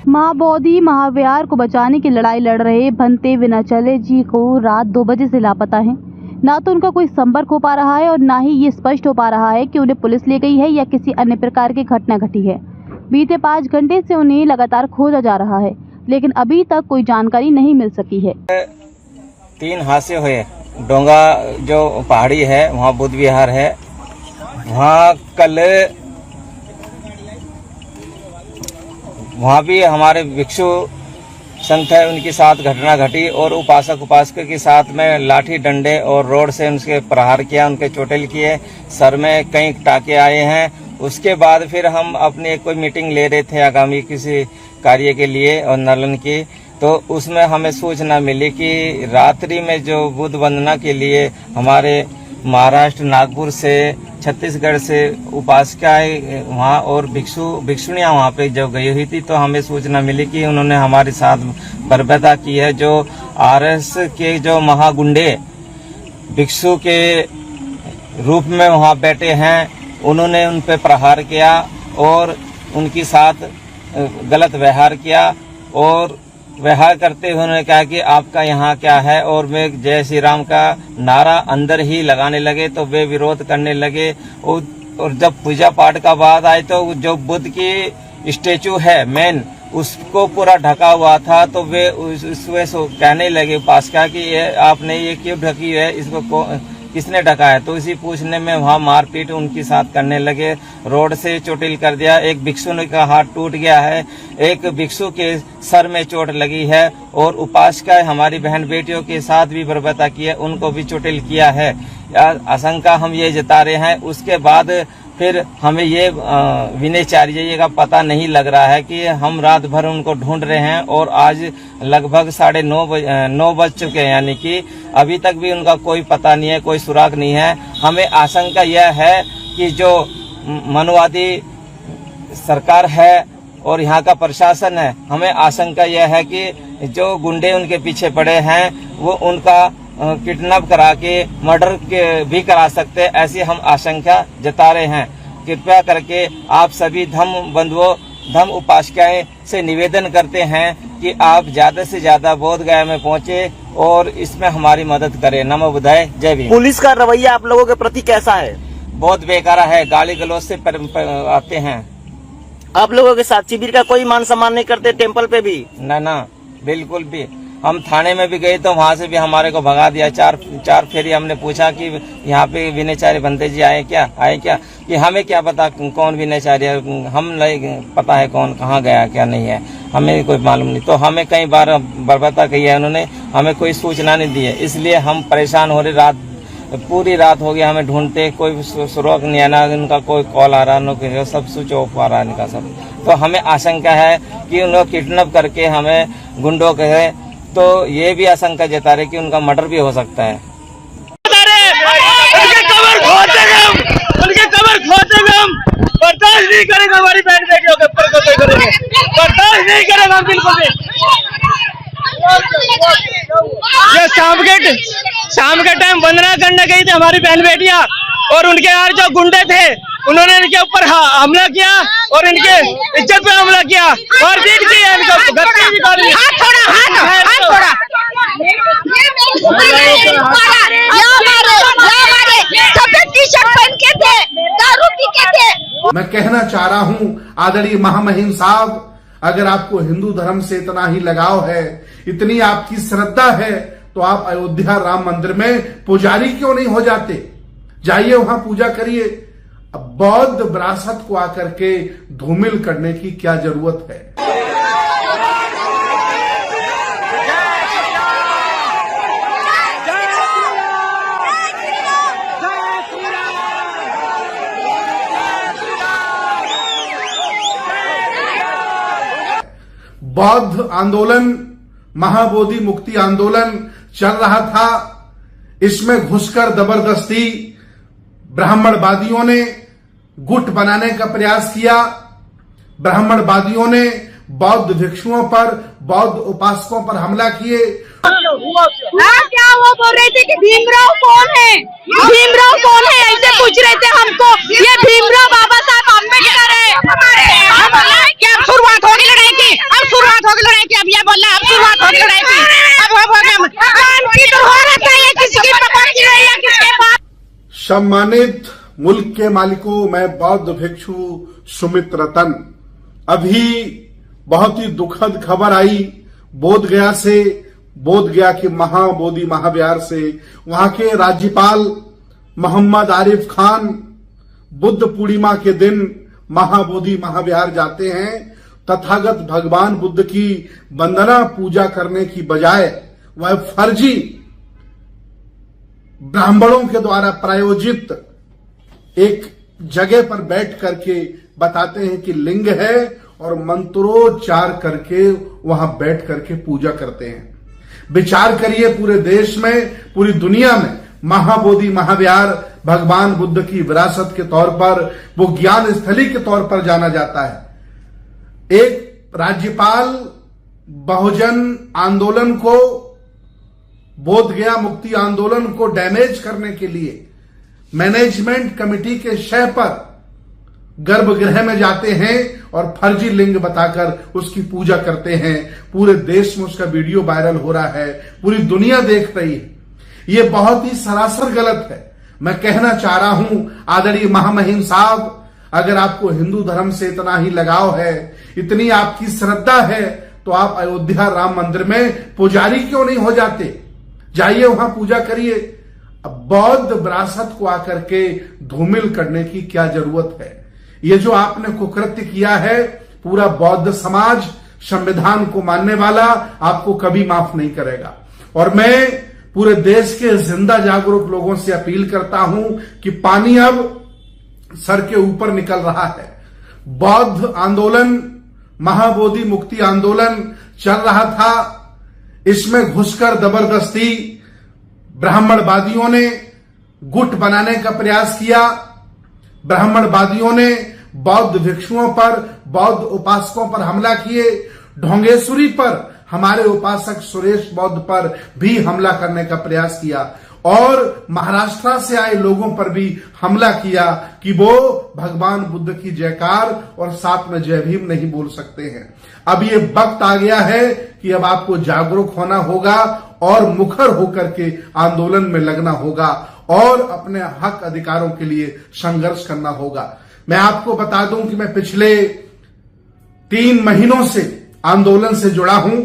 महाबोधि महाविहार को बचाने की लड़ाई लड़ रहे भंते विनाचले जी को रात 2 बजे से लापता हैं। ना तो उनका कोई संपर्क हो पा रहा है और ना ही ये स्पष्ट हो पा रहा है कि उन्हें पुलिस ले गई है या किसी अन्य प्रकार की घटना घटी है। बीते 5 घंटे से उन्हें लगातार खोजा जा रहा है, लेकिन अभी तक कोई जानकारी नहीं मिल सकी है। 3 हादसे हुए। डोंगा जो पहाड़ी है वहाँ बुद्ध विहार है, वहाँ कल वहाँ भी हमारे भिक्षु संत है उनके साथ घटना घटी और उपासक उपासक के साथ में लाठी डंडे और रोड से उनके प्रहार किया, उनके चोटेल किए, सर में कई टाके आए हैं। उसके बाद फिर हम अपनी कोई मीटिंग ले रहे थे आगामी किसी कार्य के लिए और नलन की, तो उसमें हमें सूचना मिली कि रात्रि में जो बुद्ध वंदना के लिए हमारे महाराष्ट्र नागपुर से छत्तीसगढ़ से उपासिकाएं वहाँ और भिक्षुणियाँ वहाँ पे जब गई हुई थी, तो हमें सूचना मिली कि उन्होंने हमारे साथ बर्बरता की है। जो आरएस के जो महागुंडे भिक्षु के रूप में वहाँ बैठे हैं, उन्होंने उन पे प्रहार किया और उनके साथ गलत व्यवहार किया और व्यवहार करते हुए उन्होंने कहा कि आपका यहाँ क्या है, और वे जय श्री राम का नारा अंदर ही लगाने लगे, तो वे विरोध करने लगे। और जब पूजा पाठ का बाद आए तो जो बुद्ध की स्टेचू है मेन, उसको पूरा ढका हुआ था, तो वे उसमें कहने लगे उपासका कि ये आपने ये क्यों ढकी है, इसको किसने ढका है। तो इसी पूछने में वहाँ मारपीट उनके साथ करने लगे, रोड से चोटिल कर दिया। एक भिक्षु का हाथ टूट गया है, एक भिक्षु के सर में चोट लगी है और उपासका हमारी बहन बेटियों के साथ भी बर्बरता की है, उनको भी चोटिल किया है। आशंका हम ये जता रहे हैं। उसके बाद फिर हमें ये विनयचार्य का पता नहीं लग रहा है कि हम रात भर उनको ढूंढ रहे हैं और आज लगभग 9:30 बज चुके हैं, यानी कि अभी तक भी उनका कोई पता नहीं है, कोई सुराग नहीं है। हमें आशंका यह है कि जो मनुवादी सरकार है और यहाँ का प्रशासन है, हमें आशंका यह है कि जो गुंडे उनके पीछे पड़े हैं वो उनका किडनैप करा के मर्डर भी करा सकते हैं, ऐसी हम आशंका जता रहे हैं। कृपया करके आप सभी धम्म बंधुओं, धम्म उपासिकाएं से निवेदन करते हैं कि आप ज्यादा से ज्यादा बोध गया में पहुंचे और इसमें हमारी मदद करें। नमो बुद्धाय, जय भीम। पुलिस का रवैया आप लोगों के प्रति कैसा है? बहुत बेकारा है, गाली गलौज से आते हैं। आप लोगों के साथ शिविर का कोई मान सम्मान नहीं करते? टेम्पल पे भी ना बिल्कुल भी। हम थाने में भी गए तो वहाँ से भी हमारे को भगा दिया। चार फेरी हमने पूछा कि यहाँ पे विनयचार्य भंते जी आए क्या, कि हमें क्या पता कौन विनयचार्य, हम नहीं पता है कौन कहाँ गया क्या नहीं है, हमें कोई मालूम नहीं। तो हमें कई बार बर्बरता की है, उन्होंने हमें कोई सूचना नहीं दी है, इसलिए हम परेशान हो रहे। पूरी रात हो गया हमें ढूंढते, कोई सुराग नहीं है, ना उनका कोई कॉल आ रहा, न सब स्विच ऑफ आ रहा है इनका सब। तो हमें आशंका है कि उन्हें किडनैप करके हमें गुंडों के है, तो ये भी आशंका जता रहे कि उनका मर्डर भी हो सकता है। उनके कबर खोदेंगे हम, बर्दाश्त नहीं करेंगे, हमारी बहन बेटियों के ऊपर को करेंगे, बर्दाश्त नहीं करेंगे हम बिल्कुल भी। ये शाम के टाइम वंदना करने गई थी हमारी बहन बेटियां, और उनके यार जो गुंडे थे उन्होंने इनके ऊपर हमला किया और इनके इज्जत पे हमला किया, मारपीट की है, इनको गत्ते भी कर दी। हाथ छोड़ा। सफेद टी-शर्ट पहन के थे, दारू पी के थे। मैं कहना चाह रहा हूं आदरणीय महामहिम साहब, अगर आपको हिंदू धर्म से इतना ही लगाव है, इतनी आपकी श्रद्धा है, तो आप अयोध्या राम मंदिर में पुजारी क्यों नहीं हो जाते? जाइए वहां पूजा करिए। अब बौद्ध विरासत को आकर के धूमिल करने की क्या जरूरत है? बौद्ध आंदोलन, महाबोधि मुक्ति आंदोलन चल रहा था, इसमें घुसकर जबरदस्ती ब्राह्मणवादियों ने गुट बनाने का प्रयास किया। ब्राह्मणवादियों ने बौद्ध भिक्षुओं पर, बौद्ध उपासकों पर हमला किए। क्या वो बोल रहे थे कि भीमराव कौन है, ऐसे पूछ रहे थे हमको। ये भीमराव बाबा साहब अम्बेडकर है। क्या शुरुआत होगी लड़ाई की? अब सम्मानित मुल्क के मालिकों, मैं बौद्ध भिक्षु सुमित रतन। अभी बहुत ही दुखद खबर आई बोधगया से, बोधगया के महाबोधि महाविहार से। वहां के राज्यपाल मोहम्मद आरिफ खान बुद्ध पूर्णिमा के दिन महाबोधि महाविहार जाते हैं। तथागत भगवान बुद्ध की वंदना पूजा करने की बजाय वह फर्जी ब्राह्मणों के द्वारा प्रायोजित एक जगह पर बैठ करके बताते हैं कि लिंग है और मंत्रोच्चार करके वहां बैठ करके पूजा करते हैं। विचार करिए, पूरे देश में, पूरी दुनिया में महाबोधि महाविहार भगवान बुद्ध की विरासत के तौर पर, वो ज्ञान स्थली के तौर पर जाना जाता है। एक राज्यपाल बहुजन आंदोलन को, बोधगया मुक्ति आंदोलन को डैमेज करने के लिए मैनेजमेंट कमेटी के शह पर गर्भगृह में जाते हैं और फर्जी लिंग बताकर उसकी पूजा करते हैं। पूरे देश में उसका वीडियो वायरल हो रहा है, पूरी दुनिया देख रही है। ये बहुत ही सरासर गलत है। मैं कहना चाह रहा हूं आदरणीय महामहिम साहब, अगर आपको हिंदू धर्म से इतना ही लगाव है, इतनी आपकी श्रद्धा है, तो आप अयोध्या राम मंदिर में पुजारी क्यों नहीं हो जाते? जाइए वहां पूजा करिए। अब बौद्ध विरासत को आकर के धूमिल करने की क्या जरूरत है? ये जो आपने कुकृत्य किया है, पूरा बौद्ध समाज संविधान को मानने वाला आपको कभी माफ नहीं करेगा। और मैं पूरे देश के जिंदा जागरूक लोगों से अपील करता हूं कि पानी अब सर के ऊपर निकल रहा है। बौद्ध आंदोलन, महाबोधि मुक्ति आंदोलन चल रहा था, इसमें घुसकर जबरदस्ती ब्राह्मणवादियों ने गुट बनाने का प्रयास किया। ब्राह्मणवादियों ने बौद्ध भिक्षुओं पर, बौद्ध उपासकों पर हमला किए। ढोंगेश्वरी पर, हमारे उपासक सुरेश बौद्ध पर भी हमला करने का प्रयास किया और महाराष्ट्र से आए लोगों पर भी हमला किया कि वो भगवान बुद्ध की जयकार और साथ में जय भीम नहीं बोल सकते हैं। अब ये वक्त आ गया है कि अब आपको जागरूक होना होगा और मुखर होकर के आंदोलन में लगना होगा और अपने हक अधिकारों के लिए संघर्ष करना होगा। मैं आपको बता दूं कि मैं पिछले 3 महीनों से आंदोलन से जुड़ा हूं।